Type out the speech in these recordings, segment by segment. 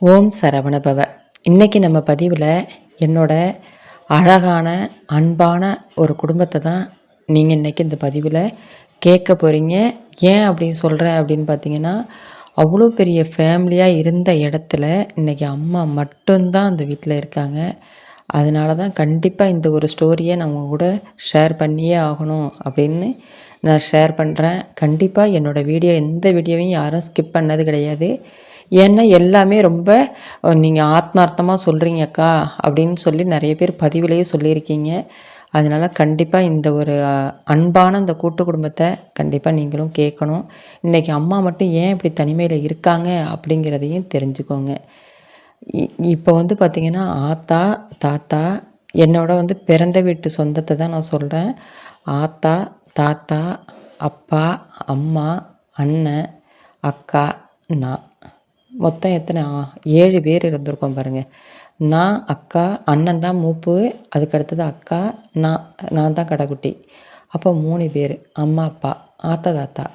ஓம் சரவணபவ. இன்றைக்கி நம்ம பதிவில் என்னோட அழகான அன்பான ஒரு குடும்பத்தை தான் நீங்கள் இன்றைக்கி இந்த பதிவில் கேட்க போகிறீங்க. ஏன் அப்படின்னு சொல்கிறேன் அப்படின்னு பார்த்தீங்கன்னா, அவ்வளோ பெரிய ஃபேமிலியாக இருந்த இடத்துல இன்றைக்கி அம்மா மட்டும்தான் அந்த வீட்டில் இருக்காங்க. அதனால தான் கண்டிப்பாக இந்த ஒரு ஸ்டோரியை நான் உங்கள் கூட ஷேர் பண்ணியே ஆகணும் அப்படின்னு நான் ஷேர் பண்ணுறேன். கண்டிப்பாக என்னோடய வீடியோ எந்த வீடியோவையும் யாரும் ஸ்கிப் பண்ணது கிடையாது. ஏன்னா எல்லாமே ரொம்ப நீங்கள் ஆத்மார்த்தமாக சொல்கிறீங்க அக்கா அப்படின்னு சொல்லி நிறைய பேர் பதிவிலேயே சொல்லியிருக்கீங்க. அதனால் கண்டிப்பாக இந்த ஒரு அன்பான இந்த கூட்டு குடும்பத்தை கண்டிப்பாக நீங்களும் கேட்கணும். இன்றைக்கி அம்மா மட்டும் ஏன் இப்படி தனிமையில் இருக்காங்க அப்படிங்கிறதையும் தெரிஞ்சுக்கோங்க. இப்போ வந்து பார்த்திங்கன்னா ஆத்தா தாத்தா என்னோட வந்து பிறந்த வீட்டு சொந்தத்தை தான் நான் சொல்கிறேன். ஆத்தா தாத்தா அப்பா அம்மா அண்ணன் அக்கா நான் மொத்தம் எத்தனை 7 பேர் இருந்திருக்கோம் பாருங்கள். நான் அக்கா அண்ணன் தான் மூப்பு, அதுக்கடுத்தது அக்கா நான் தான் கடைக்குட்டி. அப்போ 3 பேர் அம்மா அப்பா ஆத்தா தாத்தா.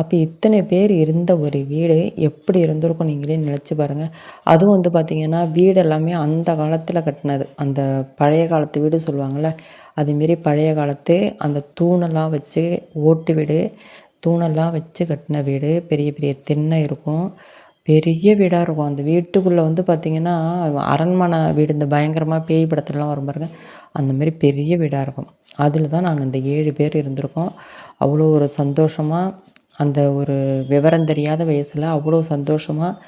அப்போ இத்தனை பேர் இருந்த ஒரு வீடு எப்படி இருந்திருக்கும் நீங்களே நினச்சி பாருங்கள். அதுவும் வந்து பார்த்திங்கன்னா வீடு எல்லாமே அந்த காலத்தில் கட்டினது. அந்த பழைய காலத்து வீடு சொல்லுவாங்கள்ல, அதுமாரி பழைய காலத்து அந்த தூணெல்லாம் வச்சு ஓட்டு வீடு, தூணெல்லாம் வச்சு கட்டின வீடு. பெரிய பெரிய திண்ணை இருக்கும், பெரிய வீடாக இருக்கும். அந்த வீட்டுக்குள்ளே வந்து பார்த்திங்கன்னா அரண்மனை வீடு, இந்த பயங்கரமாக பேய் படத்துலலாம் வரும் பாருங்க, அந்தமாரி பெரிய வீடாக இருக்கும். அதில் தான் நாங்கள் இந்த 7 பேர் இருந்திருக்கோம். அவ்வளோ ஒரு சந்தோஷமாக, அந்த ஒரு விவரம் தெரியாத வயசில் அவ்வளோ சந்தோஷமாக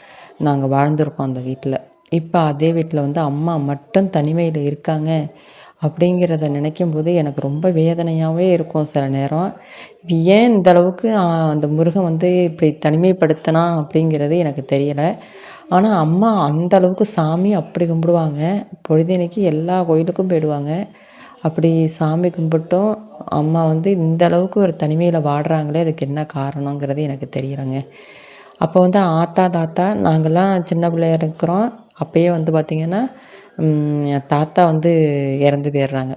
நாங்கள் வாழ்ந்திருக்கோம் அந்த வீட்டில். இப்போ அதே வீட்டில் வந்து அம்மா மட்டும் தனிமையில் இருக்காங்க அப்படிங்கிறத நினைக்கும்போது எனக்கு ரொம்ப வேதனையாகவே இருக்கும் சில நேரம். இது ஏன் இந்த அளவுக்கு அந்த முருகன் வந்து இப்படி தனிமைப்படுத்தினா அப்படிங்கிறது எனக்கு தெரியலை. ஆனால் அம்மா அந்த அளவுக்கு சாமி அப்படி கும்பிடுவாங்க. பொழுதன்னைக்கு எல்லா கோயிலுக்கும் போயிடுவாங்க. அப்படி சாமி கும்பிட்டும் அம்மா வந்து இந்த அளவுக்கு ஒரு தனிமையில் வாடுறாங்களே, அதுக்கு என்ன காரணங்கிறது எனக்கு தெரியலைங்க. அப்போ வந்து ஆத்தா தாத்தா நாங்கள்லாம் சின்ன பிள்ளையா இருக்கிறோம். அப்போயே வந்து பார்த்திங்கன்னா தாத்தா வந்து இறந்து போயிடுறாங்க.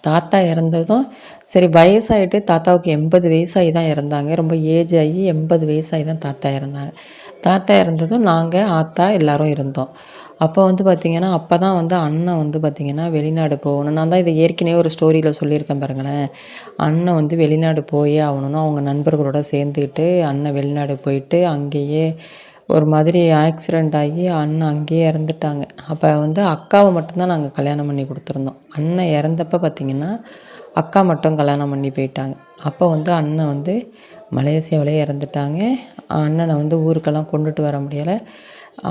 தாத்தா இறந்ததும் சரி வயசாகிட்டு, தாத்தாவுக்கு 80 வயசாகி தான் இறந்தாங்க. ரொம்ப ஏஜ் ஆகி 80 வயசாகி தான் தாத்தா இறந்தாங்க. தாத்தா இறந்ததும் நாங்கள் ஆத்தா எல்லோரும் இருந்தோம். அப்போ வந்து பார்த்திங்கன்னா அப்போ தான் வந்து அண்ணன் வந்து பார்த்திங்கன்னா வெளிநாடு போகணும். நான் தான் இதை ஏற்கனவே ஒரு ஸ்டோரியில் சொல்லியிருக்கேன் பாருங்களேன். அண்ணன் வந்து வெளிநாடு போயே ஆகணும்னு அவங்க நண்பர்களோட சேர்ந்துக்கிட்டு அண்ணன் வெளிநாடு போயிட்டு அங்கேயே ஒரு மாதிரி ஆக்சிடெண்ட் ஆகி அண்ணன் அங்கேயே இறந்துட்டாங்க. அப்போ வந்து அக்காவை மட்டும்தான் நாங்கள் கல்யாணம் பண்ணி கொடுத்துருந்தோம். அண்ணன் இறந்தப்போ பார்த்திங்கன்னா அக்கா மட்டும் கல்யாணம் பண்ணி போயிட்டாங்க. அப்போ வந்து அண்ணன் வந்து மலேசியாவிலே இறந்துட்டாங்க. அண்ணனை வந்து ஊருக்கெல்லாம் கொண்டுட்டு வர முடியலை.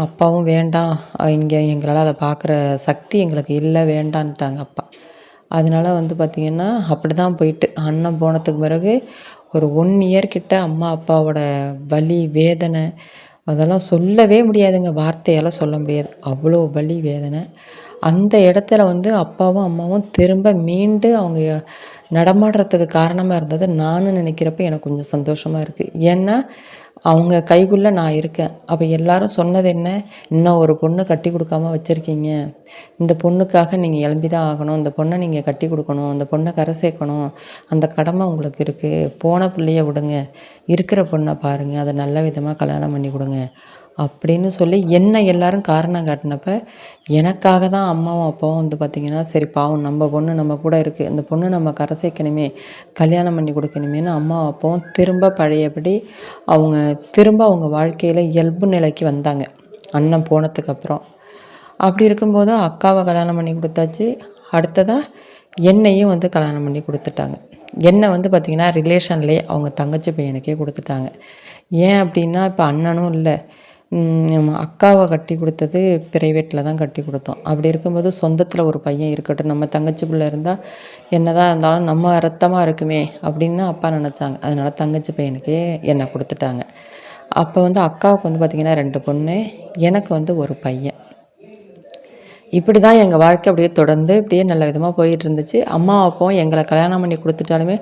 அப்பாவும் வேண்டாம், இங்கே எங்களால் அதை பார்க்குற சக்தி எங்களுக்கு இல்லை, வேண்டான்ட்டாங்க அப்பா. அதனால வந்து பார்த்திங்கன்னா அப்படி தான் போயிட்டு அண்ணன் போனதுக்கு பிறகு ஒரு 1 இயர் கிட்ட அம்மா அப்பாவோட வலி வேதனை அதெல்லாம் சொல்லவே முடியாதுங்க. வார்த்தையால் சொல்ல முடியாது. அவ்வளோ வலி வேதனை. அந்த இடத்துல வந்து அப்பாவும் அம்மாவும் திரும்ப மீண்டு அவங்க நடமாடுறதுக்கு காரணமாக இருந்தது நானும் நினைக்கிறப்ப எனக்கு கொஞ்சம் சந்தோஷமாக இருக்குது. ஏன்னா அவங்க கைக்குள்ளே நான் இருக்கேன். அப்போ எல்லாரும் சொன்னது என்ன, இன்னும் ஒரு பொண்ணு கட்டி கொடுக்காம வச்சுருக்கீங்க, இந்த பொண்ணுக்காக நீங்கள் எழும்பி தான் ஆகணும், இந்த பொண்ணை நீங்கள் கட்டி கொடுக்கணும், அந்த பொண்ணை கரை சேர்க்கணும், அந்த கடமை உங்களுக்கு இருக்குது. போன பிள்ளைய விடுங்க, இருக்கிற பொண்ணை பாருங்கள், அதை நல்ல விதமாக கல்யாணம் பண்ணி கொடுங்க அப்படின்னு சொல்லி என்ன எல்லாரும் காரணம் காட்டினப்ப, எனக்காக தான் அம்மாவும் அப்பாவும் வந்து பார்த்திங்கன்னா சரி பாவம் நம்ம பொண்ணு நம்ம கூட இருக்குது, இந்த பொண்ணு நம்ம கரை சேர்க்கணுமே, கல்யாணம் பண்ணி கொடுக்கணுமேனு அம்மாவும் அப்பாவும் திரும்ப பழையபடி அவங்க வாழ்க்கையில் இயல்பு நிலைக்கு வந்தாங்க அண்ணன் போனதுக்கப்புறம். அப்படி இருக்கும்போது அக்காவை கல்யாணம் பண்ணி கொடுத்தாச்சு. அடுத்ததாக என்னையும் வந்து கல்யாணம் பண்ணி கொடுத்துட்டாங்க. என்னை வந்து பார்த்திங்கன்னா ரிலேஷன்லேயே அவங்க தங்கச்சி பையனுக்கே கொடுத்துட்டாங்க. ஏன் அப்படின்னா இப்போ அண்ணனும் இல்லை, அக்காவை கட்டி கொடுத்தது ப்ரைவேட்டில் தான் கட்டி கொடுத்தோம். அப்படி இருக்கும்போது சொந்தத்தில் ஒரு பையன் இருக்கட்டும், நம்ம தங்கச்சி பிள்ளை இருந்தால் என்னதான் இருந்தாலும் நம்ம ரத்தமாக இருக்குமே அப்படின்னு அப்பா நினச்சாங்க. அதனால் தங்கச்சி பையனுக்கே என்னை கொடுத்துட்டாங்க. அப்போ வந்து அக்காவுக்கு வந்து பார்த்திங்கன்னா 2 பொண்ணு, எனக்கு வந்து ஒரு பையன். இப்படி தான் எங்கள் வாழ்க்கை அப்படியே தொடர்ந்து இப்படியே நல்ல விதமாக போயிட்டு இருந்துச்சு. அம்மா அப்பாவும் எங்களை கல்யாணம் பண்ணி கொடுத்துட்டாலுமே,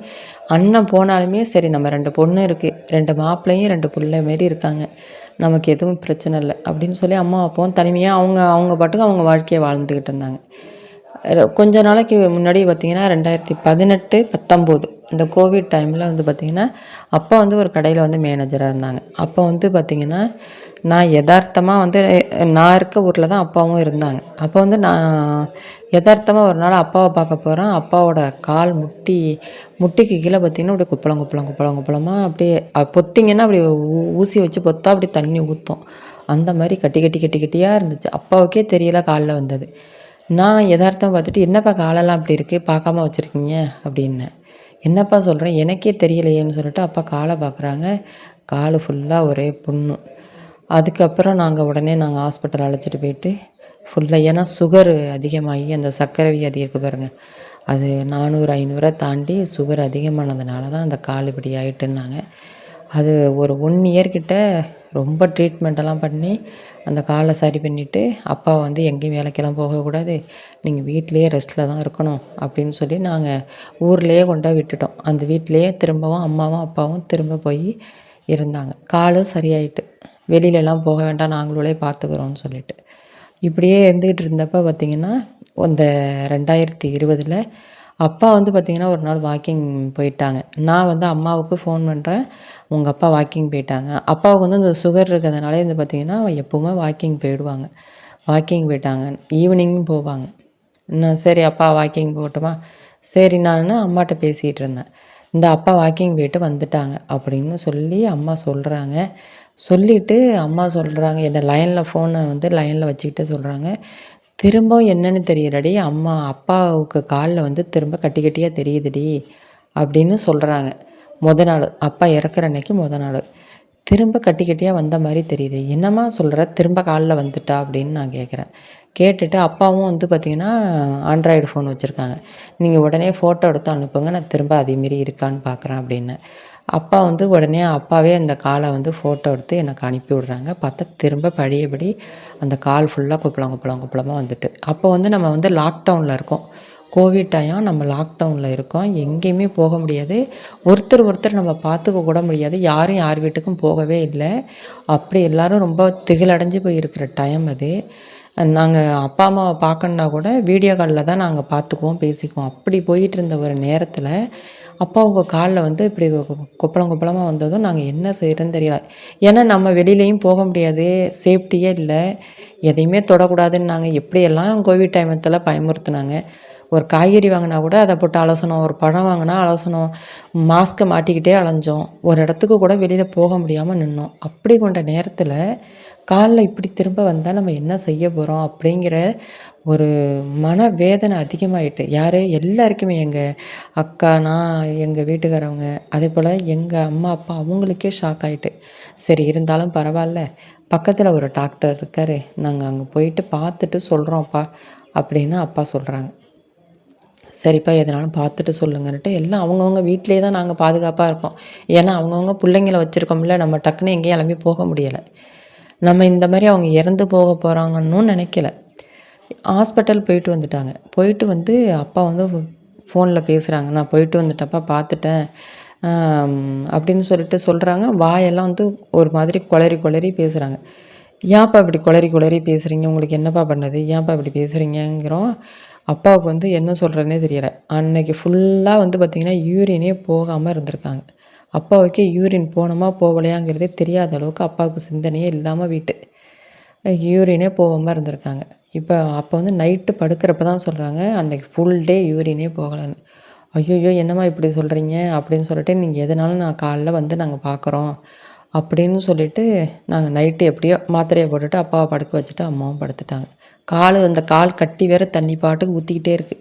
அண்ணன் போனாலுமே சரி நம்ம 2 பொண்ணு இருக்குது, 2 மாப்பிள்ளையும் 2 பிள்ளை மாரி இருக்காங்க, நமக்கு எதுவும் பிரச்சனை இல்லை அப்படின்னு சொல்லி அம்மா அப்பாவும் தனிமையாக அவங்க பாட்டுக்கு அவங்க வாழ்க்கையை வாழ்ந்துக்கிட்டு இருந்தாங்க. கொஞ்ச நாளைக்கு முன்னாடி பார்த்திங்கன்னா 2018, 19 இந்த கோவிட் டைமில் வந்து பார்த்திங்கன்னா அப்பா வந்து ஒரு கடையில் வந்து மேனேஜராக இருந்தாங்க. அப்போ வந்து பார்த்திங்கன்னா நான் எதார்த்தமா வந்து நான் இருக்க ஊரில் தான் அப்பாவும் இருந்தாங்க. அப்போ வந்து நான் எதார்த்தமா ஒரு நாள் அப்பாவ பார்க்க போறேன். அப்பாவோட கால் முட்டிக்கு கீழ பார்த்தீங்கன்னா, அப்படியே குப்பளமா அப்படியே பொத்திங்கன்னா அப்படியே ஊசி வச்சு பொத்தா அப்படியே தண்ணி ஊத்தும். அந்த மாரி கட்டியா இருந்துச்சு. அப்பாவுக்கே தெரியல கால்ல வந்தது. நான் எதார்த்தமா பார்த்துட்டு, "என்னப்பா காலெல்லாம் அப்படி இருக்கு? பார்க்காம வச்சிருக்கீங்க?" அப்படின்னேன். "என்னப்பா சொல்ற? எனக்கே தெரியலையேன்னு" சொல்லிட்டு அப்பா கால பார்க்குறாங்க. காலு ஃபுல்லா ஒரே புண்ணு. அதுக்கப்புறம் நாங்க ஹாஸ்பிட்டல் அழைச்சிட்டு போயிட்டு ஃபுல்லா ஏன்னா சுகரு அதிகமாகி அந்த சர்க்கரை வியாதி இருக்கு பாருங்க. அது 400, 500 தாண்டி சுகர் அதிகமானதுனால தான் அந்த கால் இப்படி ஆயிட்டுன்னாங்க. அது ஒரு 1 இயர் கிட்ட ரொம்ப ட்ரீட்மெண்ட்டெல்லாம் பண்ணி அந்த காலை சரி பண்ணிவிட்டு, அப்பாவ வந்து எங்கேயும் வேலைக்கெல்லாம் போகக்கூடாது. நீங்க வீட்லயே ரெஸ்ட்ல தான் இருக்கணும் அப்படின்னு சொல்லி நாங்க ஊர்லயே கொண்டோய் விட்டுட்டோம். அந்த வீட்லயே திரும்பவும் அம்மாவும், அப்பாவும் திரும்ப போய் இருந்தாங்க. காலும் சரியாயிட்டு. வெளியிலலாம் போக வேண்டாம் நாங்களே பார்த்துக்குறோம்னு சொல்லிட்டு. இப்படியே இருந்துகிட்டு இருந்தப்ப பார்த்தீங்கன்னா, அந்த 2020ல அப்பா வந்து பார்த்தீங்கன்னா, ஒரு நாள் வாக்கிங் போயிட்டாங்க. நான் வந்து அம்மாவுக்கு ஃபோன் பண்றேன். உங்க அப்பா வாக்கிங் போயிட்டாங்க. அப்பாவுக்கு வந்து இந்த சுகர் இருக்கிறதுனால வந்து பார்த்தீங்கன்னா, எப்பவுமே வாக்கிங் போயிடுவாங்க. வாக்கிங் போயிட்டாங்க. ஈவினிங்கும் போவாங்க. சரி அப்பா வாக்கிங் போகட்டுமா? சரி நானு அம்மாட்ட பேசிகிட்டு இருந்தேன். இந்த அப்பா வாக்கிங் போயிட்டு வந்துட்டாங்க அப்படின்னு சொல்லி அம்மா சொல்றாங்க. சொல்லிட்டு அம்மா சொல்றாங்க என்ன ஃபோனை வந்து லைன்ல வச்சுக்கிட்டு சொல்றாங்க. திரும்பவும் என்னன்னு தெரியலடி அப்பாவுக்கு கால்ல வந்து திரும்ப கட்டியா தெரியுதுடி அப்படின்னு சொல்றாங்க. நாள் அப்பா இறக்குற அன்னைக்கு நாள். திரும்ப கட்டியா வந்த மாரி தெரியுது. என்னம்மா சொல்ற? திரும்ப கால்ல வந்துட்டா அப்படின்னு நான் கேட்குறேன். கேட்டுட்டு அப்பாவும் வந்து பார்த்தீங்கன்னா, ஆண்ட்ராய்டு ஃபோன் வச்சுருக்காங்க. நீங்க உடனே ஃபோட்டோ எடுத்து அனுப்புங்க. நான் திரும்ப அதே மாரி இருக்கான்னு பார்க்குறேன் அப்படின்னேன். அப்பா வந்து உடனே அப்பாவே அந்த கால வந்து ஃபோட்டோ எடுத்து எனக்கு அனுப்பி விடுறாங்க. பார்த்தா திரும்ப பழையபடி அந்த கால் ஃபுல்லா குப்பளமா வந்துட்டு. அப்போ வந்து நம்ம வந்து லாக்டவுன்ல இருக்கோம். கோவிட் டைம் நம்ம லாக்டவுன்ல இருக்கோம். எங்கேயுமே போக முடியாது. ஒருத்தர் நம்ம பார்த்துக்க கூட முடியாது. யாரும் யார் வீட்டுக்கும் போகவே இல்ல. அப்படி எல்லாரும் ரொம்ப திகிலடைஞ்சு போய் இருக்கிற டைம் அது. நாங்க அப்பா, அம்மாவ பார்க்கணுன்னா கூட வீடியோ கால்ல தான் நாங்க பார்த்துக்குவோம், பேசிக்குவோம். அப்படி போயிட்டு இருந்த ஒரு நேரத்தில, அப்பாவுக்கு கால்ல வந்து இப்படி கொப்பளமா வந்ததும் நாங்க என்ன செய்றதுன்னு தெரியல. ஏன்னா நம்ம வெளியிலயும் போக முடியாது, சேஃப்டியே இல்ல. எதையுமே தொடக்கூடாதுன்னாங்க. எப்படியெல்லாம் கோவிட் டைமத்துல பயமுறுத்துனாங்க. ஒரு காய்கறி வாங்குனா கூட அத போட்டு அலசணும். ஒரு பழம் வாங்குனா அலசணும். மாஸ்க்க மாட்டிக்கிட்டே அலைஞ்சோம். ஒரு இடத்துக்கு கூட வெளியில போக முடியாம நின்னோம். அப்படி கொண்ட நேரத்தில, கால்ல இப்படி திரும்ப வந்தா நம்ம என்ன செய்ய போறோம்? அப்படிங்கிற ஒரு மனவேதனை அதிகமாயிட்டு. யாரு? எல்லாருக்குமே. எங்க அக்கா, நான், எங்க வீட்டுக்காரவங்க, அதேபோல எங்க அம்மா, அப்பா அவங்களுக்கே ஷாக் ஆயிட்டு. சரி இருந்தாலும் பரவால்ல. பக்கத்துல ஒரு டாக்டர் இருக்காரு. நாங்க அங்க போயிட்டு பார்த்துட்டு சொல்றோம்ப்பா அப்படின்னு அப்பா சொல்றாங்க. சரிப்பா எதுனாலும் பார்த்துட்டு சொல்லுங்கன்னுட்டு எல்லாம் அவங்கவங்க வீட்டிலேயே தான் நாங்க பாதுகாப்பா இருக்கோம். ஏன்னா அவங்கவங்க புள்ளைங்கள வச்சிருக்கோம்ல. நம்ம டக்குன்னு எங்கேயும் கிளம்பி போக முடியல. நம்ம இந்த மாரி அவங்க இறந்து போக போறாங்கன்னும் நினைக்கல. ஹாஸ்பிட்டல் போயிட்டு வந்துட்டாங்க. போயிட்டு வந்து அப்பா வந்து ஃபோன்ல பேசுறாங்க. நான் போயிட்டு வந்துட்டேன்ப்பா பார்த்துட்டேன். அப்படின்னு சொல்லிட்டு சொல்றாங்க. வாயெல்லாம் வந்து ஒரு மாதிரி கொளறி பேசுறாங்க. ஏன்ப்பா இப்படி கொளறி பேசுறீங்க? உங்களுக்கு என்னப்பா பண்ணது? ஏன்ப்பா இப்படி பேசுறீங்கங்கிறோம். அப்பாவுக்கு வந்து என்ன சொல்றதுன்னே தெரியல. அன்னைக்கு ஃபுல்லா வந்து பார்த்தீங்கன்னா, யூரினே போகாம இருந்திருக்காங்க. அப்பாவுக்கே யூரின் போனோமா, போகலையாங்கிறதே தெரியாத அளவுக்கு அப்பாவுக்கு சிந்தனையே இல்லாம யூரினே போகாம இருந்திருக்காங்க. அப்போ வந்து நைட்டு படுக்கிறப்ப தான் சொல்றாங்க, அன்னைக்கு ஃபுல் டே யூரினே போகலன்னு. "ஐய்யய்யோ! என்னம்மா இப்படி சொல்றீங்க?" அப்படின்னு சொல்லிட்டு, "நீங்க எதுனாலும் நான் காலைல வந்து நாங்க பார்க்குறோம்." அப்படின்னு சொல்லிட்டு, நாங்க நைட்டு எப்படியோ மாத்திரைய போட்டுட்டு அப்பாவ படுக்க வச்சுட்டு அம்மாவும் படுத்துட்டாங்க. அந்த கால் கட்டி வேற தண்ணி பாட்டுக்கு ஊத்திக்கிட்டே இருக்கு.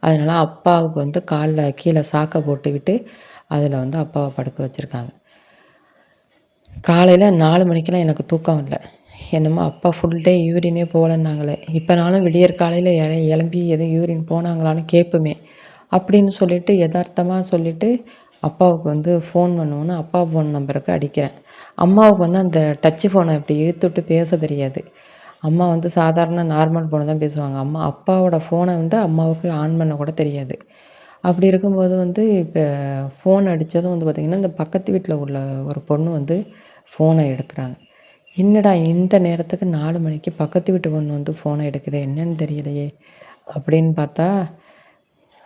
அதனால அப்பாவுக்கு வந்து கால்ல கீழ சாக்க போட்டுவிட்டு, அதில வந்து அப்பாவ படுக்க வச்சிருக்காங்க. காலையில 4 மணிக்கெல்லாம் எனக்கு தூக்கம் இல்ல. என்னமோ அப்பா ஃபுல் டே யூரினே போகலன்னாங்களே. இப்போனாலும் விடியற் காலையில எழும்பி எதுவும் யூரின் போனாங்களான்னு கேட்போமே. அப்படின்னு சொல்லிட்டு எதார்த்தமா சொல்லிட்டு, அப்பாவுக்கு வந்து ஃபோன் பண்ணுவோன்னு அப்பா ஃபோன் நம்பருக்கு அடிக்கிறேன். அம்மாவுக்கு வந்து அந்த டச்சு ஃபோன இப்படி இழுத்துவிட்டு பேச தெரியாது. அம்மா வந்து சாதாரண நார்மல் ஃபோனு தான் பேசுவாங்க. அப்பாவோட ஃபோன வந்து அம்மாவுக்கு ஆன் பண்ண கூட தெரியாது. அப்படி இருக்கும்போது வந்து ஃபோன் அடித்ததும் வந்து பார்த்திங்கன்னா, இந்த பக்கத்து வீட்டில உள்ள ஒரு பொண்ணு வந்து ஃபோனை எடுக்குறாங்க. என்னடா இந்த நேரத்துக்கு 4 மணிக்கு பக்கத்து வீட்டு பொண்ணு வந்து ஃபோனை எடுக்குதே என்னன்னு தெரியலையே! அப்படின்னு பார்த்தா,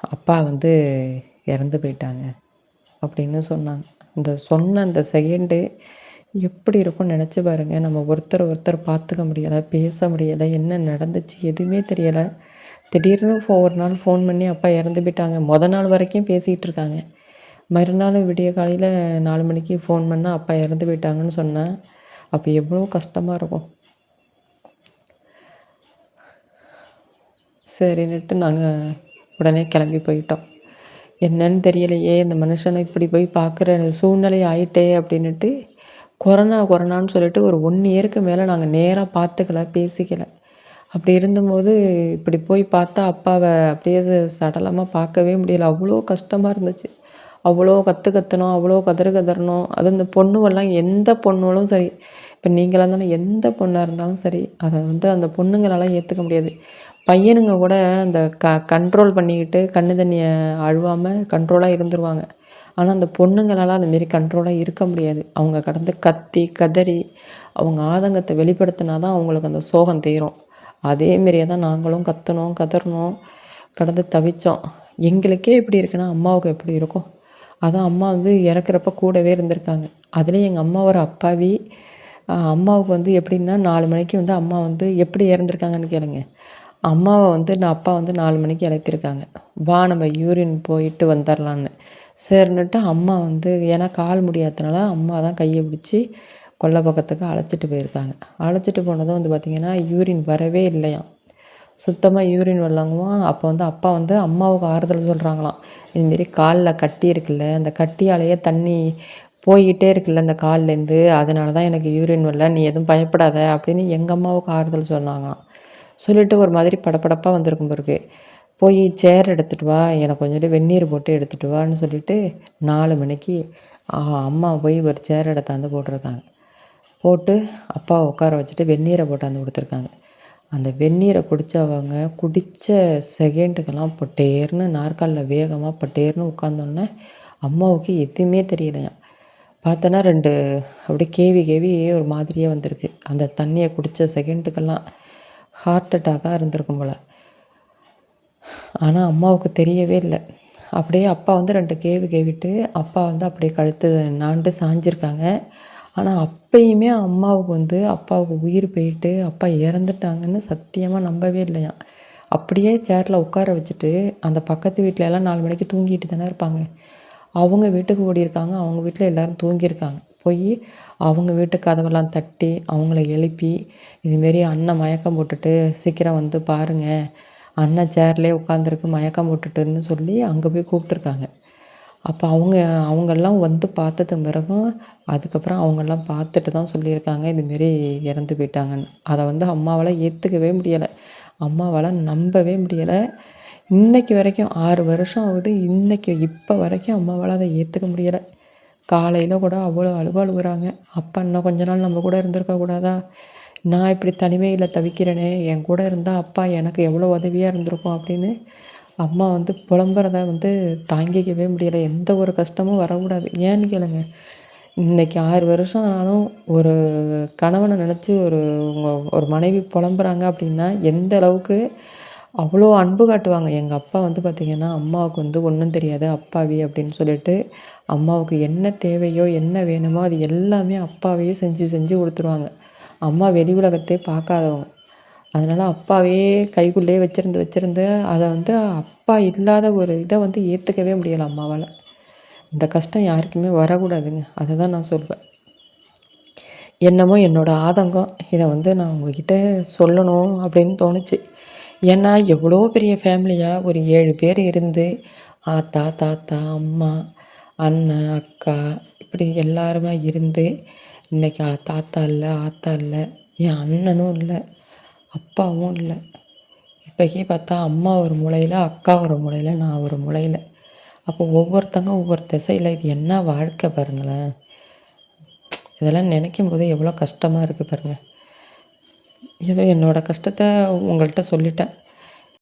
அப்பா வந்து இறந்து போயிட்டாங்க அப்படின்னு சொன்னாங்க. அந்த சொன்ன அந்த செகண்டு எப்படி இருக்கும்னு நினச்சி பாருங்கள். நம்ம ஒருத்தர் ஒருத்தர் பார்த்துக்க முடியலை, பேச முடியலை, என்ன நடந்துச்சு எதுவுமே தெரியலை. திடீர்னு ஒரு நாள் ஃபோன் பண்ணி அப்பா இறந்து போயிட்டாங்க. நாள் வரைக்கும் பேசிகிட்டு இருக்காங்க. மறுநாள் விடிய காலையில் 4 மணிக்கு ஃபோன் பண்ணால் அப்பா இறந்து போயிட்டாங்கன்னு சொன்னேன். அப்போ எவ்வளோ கஷ்டமாக இருக்கும். சரின்னுட்டு நாங்கள் உடனே கிளம்பி போயிட்டோம். என்னன்னு தெரியலையே, இந்த மனுஷனை இப்படி போய் பார்க்குற சூழ்நிலை ஆயிட்டே அப்படின்னுட்டு கொரோனான்னு சொல்லிட்டு ஒரு 1 இயருக்கு மேலே நாங்கள் நேராக பார்த்துக்கல, பேசிக்கல. அப்படி இருந்தபோது இப்படி போய் பார்த்தா அப்பாவை அப்படியே சடலமாக பார்க்கவே முடியல. அவ்வளோ கஷ்டமாக இருந்துச்சு. அவ்வளோ கத்துனோம், அவ்வளோ கதறணும். அதுவும் இந்த பொண்ணுவெல்லாம் எந்த பொண்ணுகளும் சரி, இப்போ நீங்களாக இருந்தாலும் எந்த பொண்ணாக இருந்தாலும் சரி, அதை அந்த பொண்ணுங்களால் ஏற்றுக்க முடியாது. பையனுங்க கூட அந்த கண்ட்ரோல் பண்ணிக்கிட்டு கண்ணு தண்ணியை அழுவாமல் கண்ட்ரோலாக இருந்துருவாங்க. ஆனால் அந்த பொண்ணுங்களால் அந்தமாரி கண்ட்ரோலாக இருக்க முடியாது. அவங்க கடந்து கத்தி கதறி அவங்க ஆதங்கத்தை வெளிப்படுத்தினா தான் அவங்களுக்கு அந்த சோகம் தீரும். அதேமாரியே தான் நாங்களும் கதறணும், கடந்து தவித்தோம். எங்களுக்கே எப்படி இருக்குன்னா அம்மாவுக்கு எப்படி இருக்கும். அதான் அம்மா இறக்குறப்ப கூடவே இருந்திருக்காங்க. அதுலேயும் எங்கள் அம்மா ஒரு அப்பாவி. அம்மாவுக்கு எப்படின்னா 4 மணிக்கு அம்மா எப்படி இறந்துருக்காங்கன்னு கேளுங்க. அம்மாவை அப்பா 4 மணிக்கு எழுப்பியிருக்காங்க. வா நம்ம யூரின் போயிட்டு வந்துடலான்னு. சரின்னுட்டு அம்மா ஏன்னா கால் முடியாததுனால அம்மா தான் கையை பிடிச்சி கொல்லை பக்கத்துக்கு அழைச்சிட்டு போயிருக்காங்க. அழைச்சிட்டு போனதும் பார்த்திங்கன்னா யூரின் வரவே இல்லையாம். சுத்தமாக யூரின் வரலங்குவோம். அப்போ அப்பா அம்மாவுக்கு ஆறுதல் சொல்கிறாங்களாம். இதுமாரி காலில் கட்டி இருக்குல்ல, அந்த கட்டியாலேயே தண்ணி போய்கிட்டே இருக்குல்ல அந்த கால்லேருந்து, அதனால தான் எனக்கு யூரின் வரல, நீ எதுவும் பயப்படாத அப்படின்னு எங்கள் அம்மாவுக்கு ஆறுதல் சொன்னாங்களாம். சொல்லிவிட்டு ஒரு மாதிரி படபடப்பாக வந்திருக்கும் பிறகு போய் சேர் எடுத்துகிட்டு வா, எனக்கு கொஞ்சோண்டு வெந்நீர் போட்டு எடுத்துகிட்டு வான்னு சொல்லிவிட்டு 4 மணிக்கு அம்மா போய் ஒரு சேர் எடுத்தாந்து போட்டிருக்காங்க. போட்டு அப்பாவை உட்கார வச்சுட்டு வெந்நீரை போட்டாந்து கொடுத்துருக்காங்க. அந்த வெந்நீரை குடித்தவங்க குடித்த செகண்டுக்கெல்லாம் பட்டேர்னு நாற்காலில் வேகமாக பட்டேர்னு உட்காந்தோன்னே அம்மாவுக்கு எதுவுமே தெரியலையாம். பார்த்தோன்னா 2 அப்படியே கேவி ஒரு மாதிரியே வந்திருக்கு. அந்த தண்ணியை குடித்த செகண்டுக்கெல்லாம் ஹார்ட் அட்டாக்காக இருந்திருக்கும் போல். ஆனால் அம்மாவுக்கு தெரியவே இல்லை. அப்படியே அப்பா 2 கேவிட்டு அப்பா அப்படியே கழுத்து நாண்டு சாஞ்சிருக்காங்க. ஆனால் அப்பயுமே அம்மாவுக்கு அப்பாவுக்கு உயிர் போயிட்டு அப்பா இறந்துட்டாங்கன்னு சத்தியமாக நம்பவே இல்லையாம். அப்படியே சேரில் உட்கார வச்சுட்டு அந்த பக்கத்து வீட்டில் எல்லாம் 4 மணிக்கு தூங்கிட்டு தானே இருப்பாங்க. அவங்க வீட்டுக்கு ஓடியிருக்காங்க. அவங்க வீட்டில் எல்லோரும் தூங்கியிருக்காங்க. போய் அவங்க வீட்டு கதவெல்லாம் தட்டி அவங்கள எழுப்பி இதுமாரி அண்ணன் மயக்கம் போட்டுட்டு சீக்கிரம் பாருங்கள், அண்ணன் சேர்லேயே உட்காந்துருக்கு மயக்கம் போட்டுட்டுன்னு சொல்லி அங்கே போய் கூப்பிட்ருக்காங்க. அப்போ அவங்கெல்லாம் பார்த்தது பிறகும் அதுக்கப்புறம் அவங்கெல்லாம் பார்த்துட்டு தான் சொல்லியிருக்காங்க இதுமாரி இறந்து போயிட்டாங்கன்னு. அதை அம்மாவால் ஏற்றுக்கவே முடியலை, அம்மாவால் நம்பவே முடியலை. இன்றைக்கி வரைக்கும் 6 வருஷம் ஆகுது. இப்போ வரைக்கும் அம்மாவால் அதை ஏற்றுக்க முடியலை. காலையில் கூட அவ்வளோ அழுகுறாங்க. அப்பா இன்னும் கொஞ்ச நாள் நம்ம கூட இருந்திருக்கக்கூடாதா, நான் இப்படி தனிமையில் தவிக்கிறேனே, என் கூட இருந்தால் அப்பா எனக்கு எவ்வளோ உதவியாக இருந்திருக்கும் அப்படின்னு அம்மா புலம்புறத தாங்கிக்கவே முடியலை. எந்த ஒரு கஷ்டமும் வரக்கூடாது. ஏன்னு கேளுங்க, இன்றைக்கி 6 வருஷம் ஆனாலும் ஒரு கணவனை நினச்சி ஒரு மனைவி புலம்புறாங்க அப்படின்னா எந்த அளவுக்கு அவ்வளோ அன்பு காட்டுவாங்க. எங்கள் அப்பா பார்த்திங்கன்னா அம்மாவுக்கு ஒன்றும் தெரியாது அப்பாவி அப்படின்னு சொல்லிட்டு அம்மாவுக்கு என்ன தேவையோ என்ன வேணுமோ அது எல்லாமே அப்பாவையே செஞ்சு கொடுத்துருவாங்க. அம்மா வெளி உலகத்தையே பார்க்காதவங்க. அதனால் அப்பாவே கைக்குள்ளேயே வச்சுருந்து அதை அப்பா இல்லாத ஒரு இதை ஏற்றுக்கவே முடியலை அம்மாவால். இந்த கஷ்டம் யாருக்குமே வரக்கூடாதுங்க. அதை தான் நான் சொல்வேன். என்னமோ என்னோடய ஆதங்கம் இதை நான் உங்ககிட்ட சொல்லணும் அப்படின்னு தோணுச்சு. ஏன்னா எவ்வளோ பெரிய ஃபேமிலியாக ஒரு 7 பேர் இருந்து ஆத்தா தாத்தா அம்மா அண்ணன் அக்கா இப்படி எல்லாருமே இருந்து இன்றைக்கி தாத்தா இல்லை ஆத்தா இல்லை, என் அண்ணனும் இல்லை, அப்பாவும் இல்லை. இப்போக்கி பார்த்தா அம்மா ஒரு மூலையில், அக்கா ஒரு மூலையில், நான் ஒரு மூலையில். அப்போ ஒவ்வொருத்தங்க ஒவ்வொரு திசையில். இது என்ன வாழ்க்கை பாருங்களேன். இதெல்லாம் நினைக்கும் போது எவ்வளோ கஷ்டமாக இருக்குது பாருங்கள். ஏதோ என்னோடய கஷ்டத்தை உங்கள்கிட்ட சொல்லிட்டேன்.